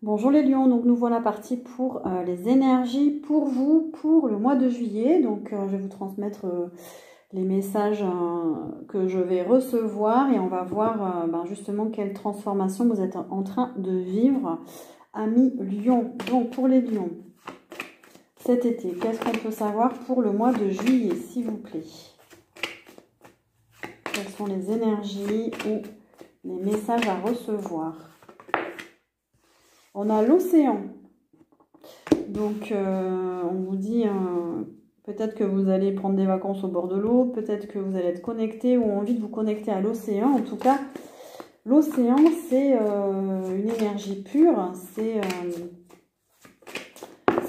Bonjour les lions, donc nous voilà partis pour les énergies pour vous pour le mois de juillet. Donc je vais vous transmettre les messages que je vais recevoir et on va voir justement quelle transformation vous êtes en train de vivre, amis lions. Donc pour les lions, cet été, qu'est-ce qu'on peut savoir pour le mois de juillet, s'il vous plaît? Quelles sont les énergies ou les messages à recevoir? On a l'océan. Donc, on vous dit, peut-être que vous allez prendre des vacances au bord de l'eau, peut-être que vous allez être connecté ou envie de vous connecter à l'océan. En tout cas, l'océan, c'est une énergie pure, c'est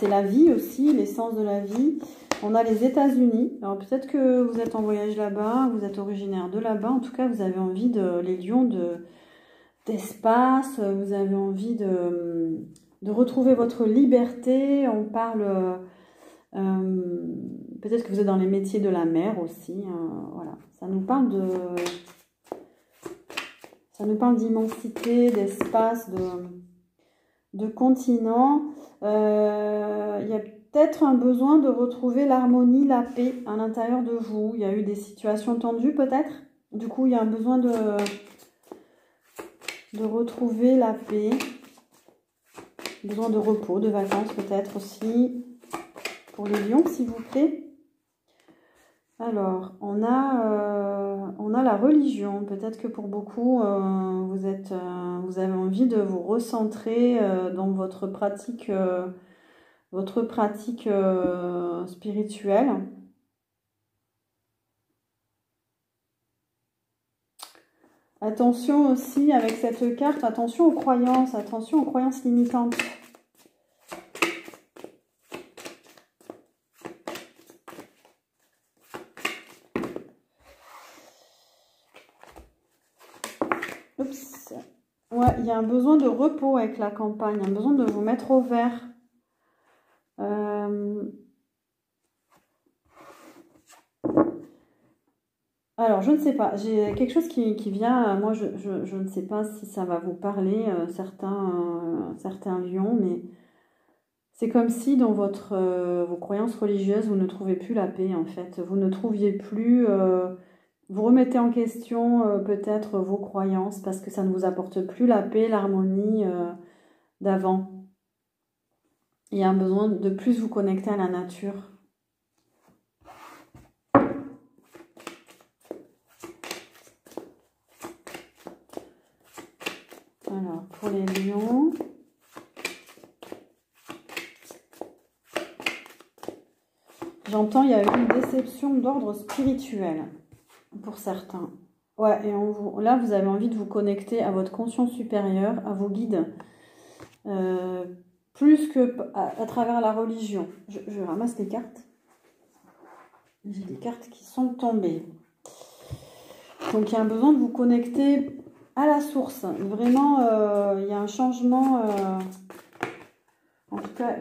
la vie aussi, l'essence de la vie. On a les États-Unis. Alors, peut-être que vous êtes en voyage là-bas, vous êtes originaire de là-bas. En tout cas, vous avez envie, les lions, d'espace, vous avez envie de retrouver votre liberté. On parle, peut-être que vous êtes dans les métiers de la mer aussi, voilà. Ça nous parle d'immensité, d'espace, de continent. Il y a peut-être un besoin de retrouver l'harmonie, la paix à l'intérieur de vous. Il y a eu des situations tendues peut-être. Du coup, il y a un besoin de retrouver la paix, besoin de repos, de vacances peut-être aussi, pour les lions s'il vous plaît. Alors, on a la religion, peut-être que pour beaucoup, vous avez envie de vous recentrer dans votre pratique spirituelle. Attention aussi avec cette carte, attention aux croyances limitantes. Oups. Ouais, il y a un besoin de repos avec la campagne, un besoin de vous mettre au vert. Alors, je ne sais pas, j'ai quelque chose qui vient, moi je ne sais pas si ça va vous parler, certains lions, mais c'est comme si dans vos croyances religieuses, vous ne trouvez plus la paix en fait, vous ne trouviez plus, vous remettez en question peut-être vos croyances parce que ça ne vous apporte plus la paix, l'harmonie d'avant. Il y a un besoin de plus vous connecter à la nature. Alors, pour les lions, j'entends il y a eu une déception d'ordre spirituel pour certains. Ouais, et là, vous avez envie de vous connecter à votre conscience supérieure, à vos guides, plus que à travers la religion. Je ramasse les cartes. J'ai des cartes qui sont tombées. Donc, il y a un besoin de vous connecter à la source. Vraiment, il y a un changement. En tout cas,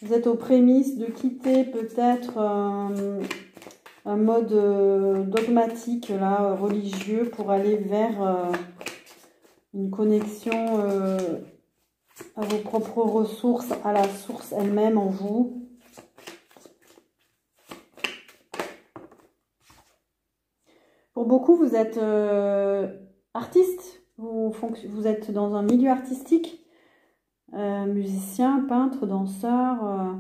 vous êtes aux prémices de quitter peut-être un mode dogmatique, là, religieux, pour aller vers une connexion à vos propres ressources, à la source elle-même en vous. Pour beaucoup, vous êtes artiste, vous êtes dans un milieu artistique, musicien, peintre, danseur,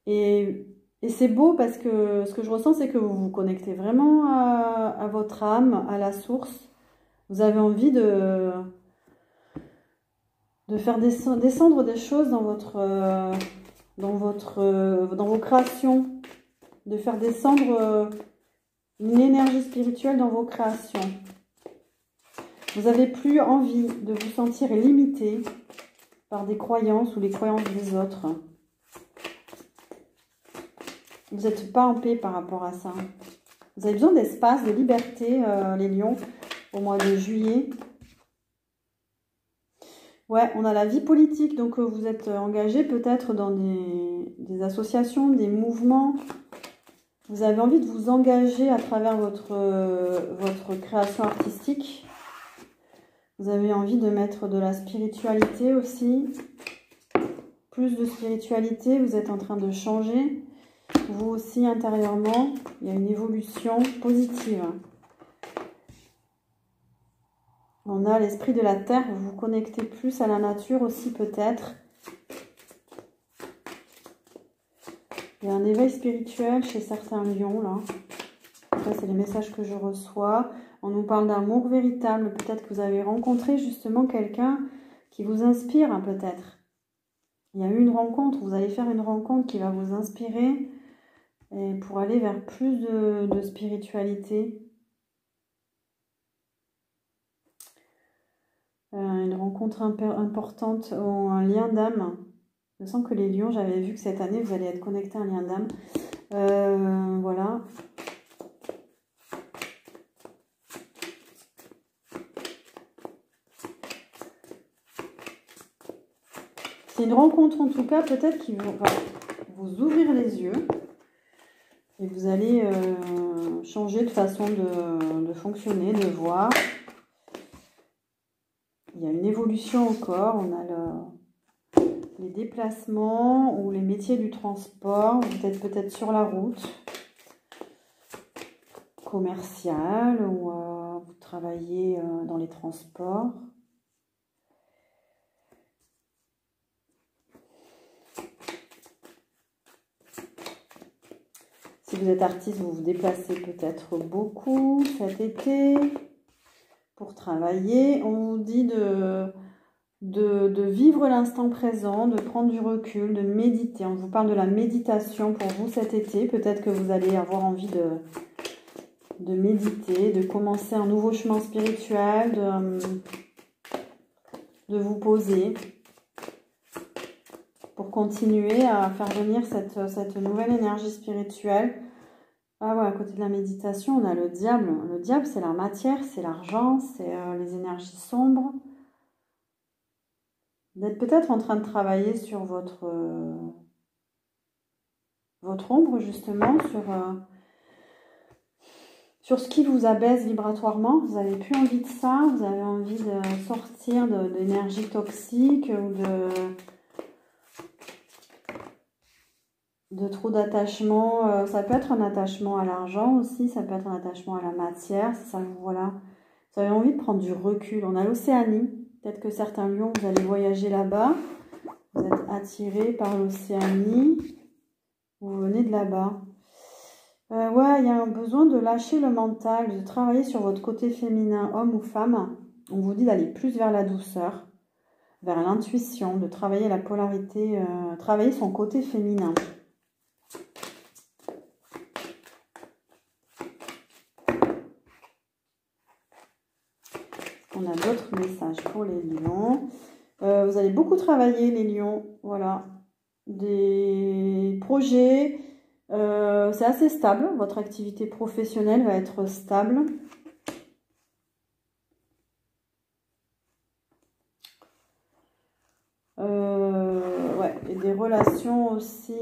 et c'est beau parce que ce que je ressens, c'est que vous vous connectez vraiment à votre âme, à la source. Vous avez envie de faire descendre des choses dans vos créations, de faire descendre une énergie spirituelle dans vos créations. Vous n'avez plus envie de vous sentir limité par des croyances ou les croyances des autres. Vous n'êtes pas en paix par rapport à ça. Vous avez besoin d'espace, de liberté, les lions, au mois de juillet. Ouais, on a la vie politique, donc vous êtes engagé peut-être dans des associations, des mouvements. Vous avez envie de vous engager à travers votre création artistique. Vous avez envie de mettre de la spiritualité aussi. Plus de spiritualité, vous êtes en train de changer. Vous aussi, intérieurement, il y a une évolution positive. On a l'esprit de la terre, vous vous connectez plus à la nature aussi peut-être. Il y a un éveil spirituel chez certains lions là. Ça, c'est les messages que je reçois. On nous parle d'amour véritable. Peut-être que vous avez rencontré justement quelqu'un qui vous inspire peut-être. Il y a eu une rencontre, vous allez faire une rencontre qui va vous inspirer et pour aller vers plus de spiritualité. Une rencontre importante ou un lien d'âme. Je sens que les lions, j'avais vu que cette année, vous allez être connectés à un lien d'âme. Voilà. C'est une rencontre en tout cas, peut-être qui va vous ouvrir les yeux. Et vous allez changer de façon de fonctionner, de voir. Il y a une évolution encore. On a les déplacements ou les métiers du transport. Vous êtes peut-être sur la route commerciale ou vous travaillez dans les transports. Si vous êtes artiste, vous vous déplacez peut-être beaucoup cet été pour travailler. On vous dit de vivre l'instant présent, de prendre du recul, de méditer. On vous parle de la méditation pour vous cet été. Peut-être que vous allez avoir envie de méditer, de commencer un nouveau chemin spirituel, de vous poser pour continuer à faire venir cette nouvelle énergie spirituelle. Ah ouais, à côté de la méditation, on a le diable. Le diable, c'est la matière, c'est l'argent, c'est les énergies sombres. Vous êtes peut-être en train de travailler sur votre ombre, justement, sur ce qui vous abaisse vibratoirement. Vous n'avez plus envie de ça, vous avez envie de sortir d'énergie toxique ou de trop d'attachement. Ça peut être un attachement à l'argent aussi, ça peut être un attachement à la matière. Ça, voilà. Vous avez envie de prendre du recul. On a l'Océanie. Peut-être que certains lions, vous allez voyager là-bas. Vous êtes attirés par l'Océanie. Vous venez de là-bas. Ouais, il y a un besoin de lâcher le mental, de travailler sur votre côté féminin, homme ou femme. On vous dit d'aller plus vers la douceur, vers l'intuition, de travailler la polarité, travailler son côté féminin. On a d'autres messages pour les lions. Vous allez beaucoup travailler les lions, voilà. Des projets, c'est assez stable. Votre activité professionnelle va être stable. Ouais, et des relations aussi.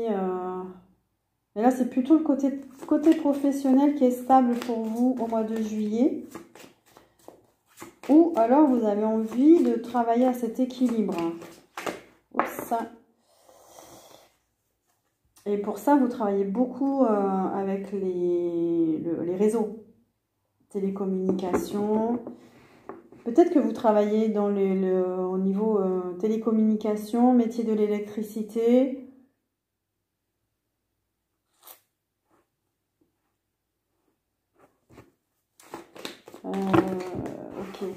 Mais là, c'est plutôt le côté professionnel qui est stable pour vous au mois de juillet. Ou alors, vous avez envie de travailler à cet équilibre. Oups. Et pour ça, vous travaillez beaucoup avec les réseaux, télécommunications. Peut-être que vous travaillez au niveau télécommunications, métier de l'électricité. Ok.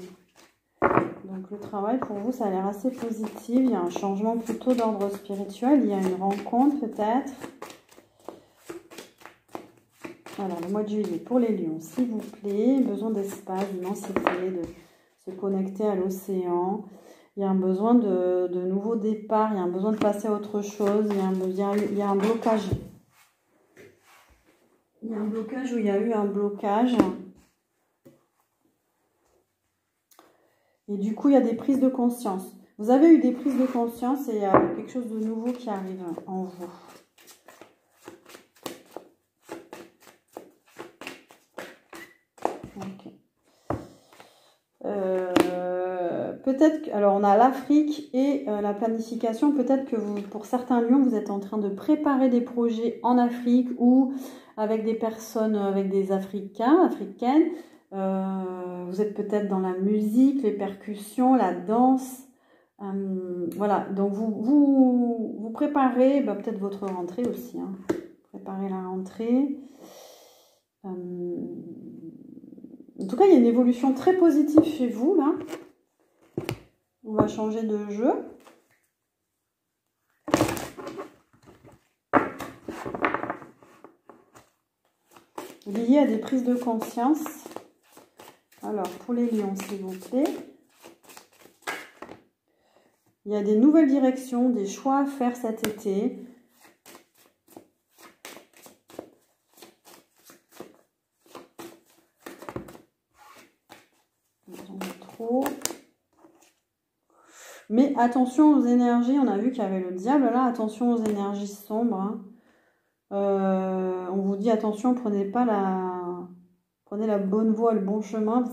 Donc le travail pour vous, ça a l'air assez positif. Il y a un changement plutôt d'ordre spirituel. Il y a une rencontre peut-être. Alors le mois de juillet pour les lions, s'il vous plaît. Besoin d'espace, d'immensité, de se connecter à l'océan. Il y a un besoin de nouveaux départs. Il y a un besoin de passer à autre chose. Il y a un blocage. Il y a un blocage où il y a eu un blocage. Et du coup, il y a des prises de conscience. Vous avez eu des prises de conscience et il y a quelque chose de nouveau qui arrive en vous. Ok. peut-être que, alors on a l'Afrique et la planification. Peut-être que vous, pour certains lions, vous êtes en train de préparer des projets en Afrique ou avec des personnes, avec des Africains, africaines. Vous êtes peut-être dans la musique, les percussions, la danse. Voilà, donc vous préparez peut-être votre rentrée aussi. Hein. Préparez la rentrée. En tout cas, il y a une évolution très positive chez vous, là. On va changer de jeu. Lié à des prises de conscience. Alors, pour les lions, s'il vous plaît. Il y a des nouvelles directions, des choix à faire cet été. Trop. Mais attention aux énergies, on a vu qu'il y avait le diable là, attention aux énergies sombres. Hein. On vous dit attention, prenez la bonne voie, le bon chemin.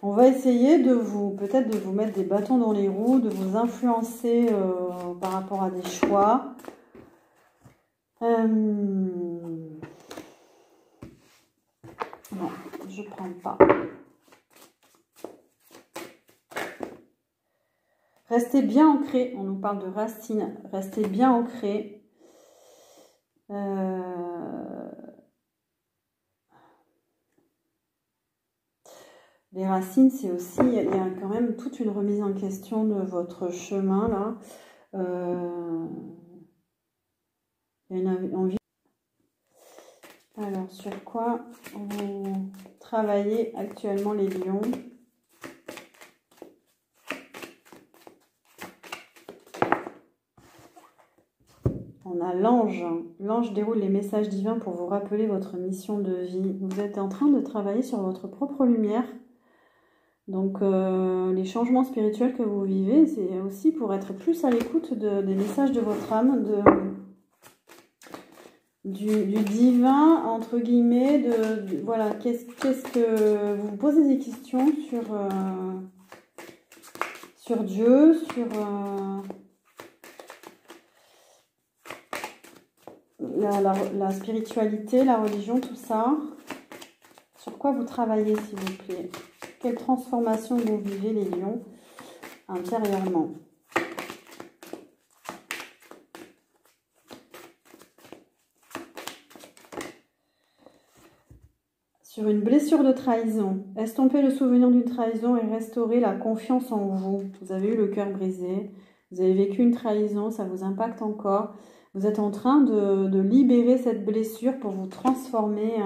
On va essayer de peut-être de vous mettre des bâtons dans les roues, de vous influencer par rapport à des choix. Non, je ne prends pas. Restez bien ancré, on nous parle de racines, restez bien ancré. Les racines, c'est aussi, il y a quand même toute une remise en question de votre chemin là. Il y a une envie. Alors, sur quoi vous travaillez actuellement les lions ? On a l'ange. L'ange déroule les messages divins pour vous rappeler votre mission de vie. Vous êtes en train de travailler sur votre propre lumière. Donc, les changements spirituels que vous vivez, c'est aussi pour être plus à l'écoute des messages de votre âme, du divin, entre guillemets. Voilà, qu'est-ce que vous vous posez des questions sur Dieu, sur... La spiritualité, la religion, tout ça. Sur quoi vous travaillez, s'il vous plaît? Quelle transformation vous vivez, les lions, intérieurement? Sur une blessure de trahison, estomper le souvenir d'une trahison et restaurer la confiance en vous. Vous avez eu le cœur brisé, vous avez vécu une trahison, ça vous impacte encore. Vous êtes en train de libérer cette blessure pour vous transformer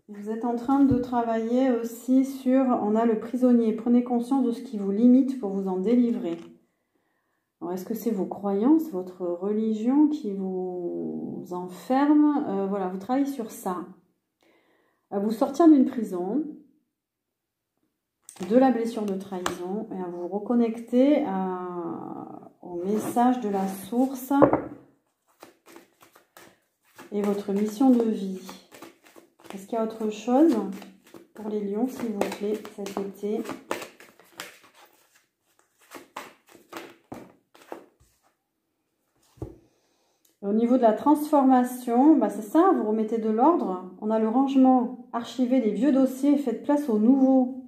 Vous êtes en train de travailler aussi sur... On a le prisonnier. Prenez conscience de ce qui vous limite pour vous en délivrer. Alors, est-ce que c'est vos croyances, votre religion qui vous enferme? Voilà, vous travaillez sur ça. À vous sortir d'une prison, de la blessure de trahison, et à vous reconnecter au message de la source et votre mission de vie. Est-ce qu'il y a autre chose pour les lions, s'il vous plaît, cet été? Au niveau de la transformation, c'est ça, vous remettez de l'ordre. On a le rangement, archivez les vieux dossiers et faites place aux nouveaux.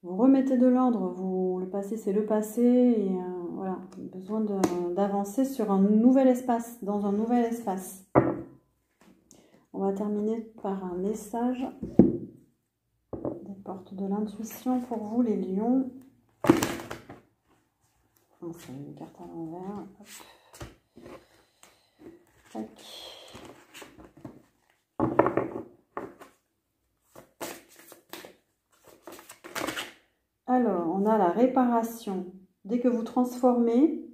Vous remettez de l'ordre, le passé c'est le passé, et voilà, besoin d'avancer sur un nouvel espace, dans un nouvel espace. On va terminer par un message des portes de l'intuition pour vous, les lions. C'est une carte à l'envers. Tac. Alors, on a la réparation. Dès que vous transformez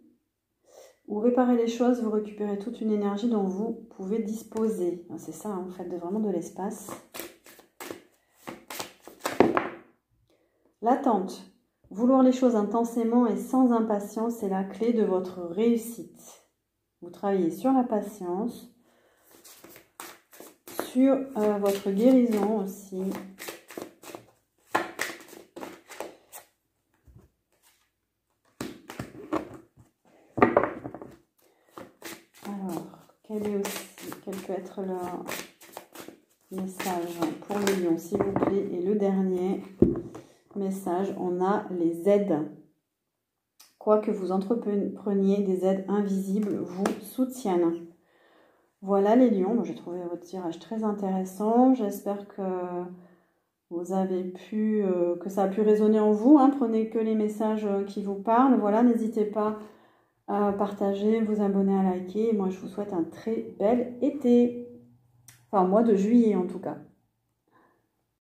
ou réparez les choses, vous récupérez toute une énergie dont vous pouvez disposer. C'est ça, en fait, vraiment de l'espace. L'attente. Vouloir les choses intensément et sans impatience est la clé de votre réussite. Vous travaillez sur la patience. sur votre guérison aussi. Alors, quel peut être le message pour le lion, s'il vous plaît? Et le dernier message, on a les aides. Quoi que vous entrepreniez, des aides invisibles vous soutiennent. Voilà les lions, j'ai trouvé votre tirage très intéressant. J'espère que vous avez pu, que ça a pu résonner en vous. Hein. Prenez que les messages qui vous parlent. Voilà, n'hésitez pas à partager, vous abonner, à liker. Moi, je vous souhaite un très bel été. Enfin, mois de juillet en tout cas.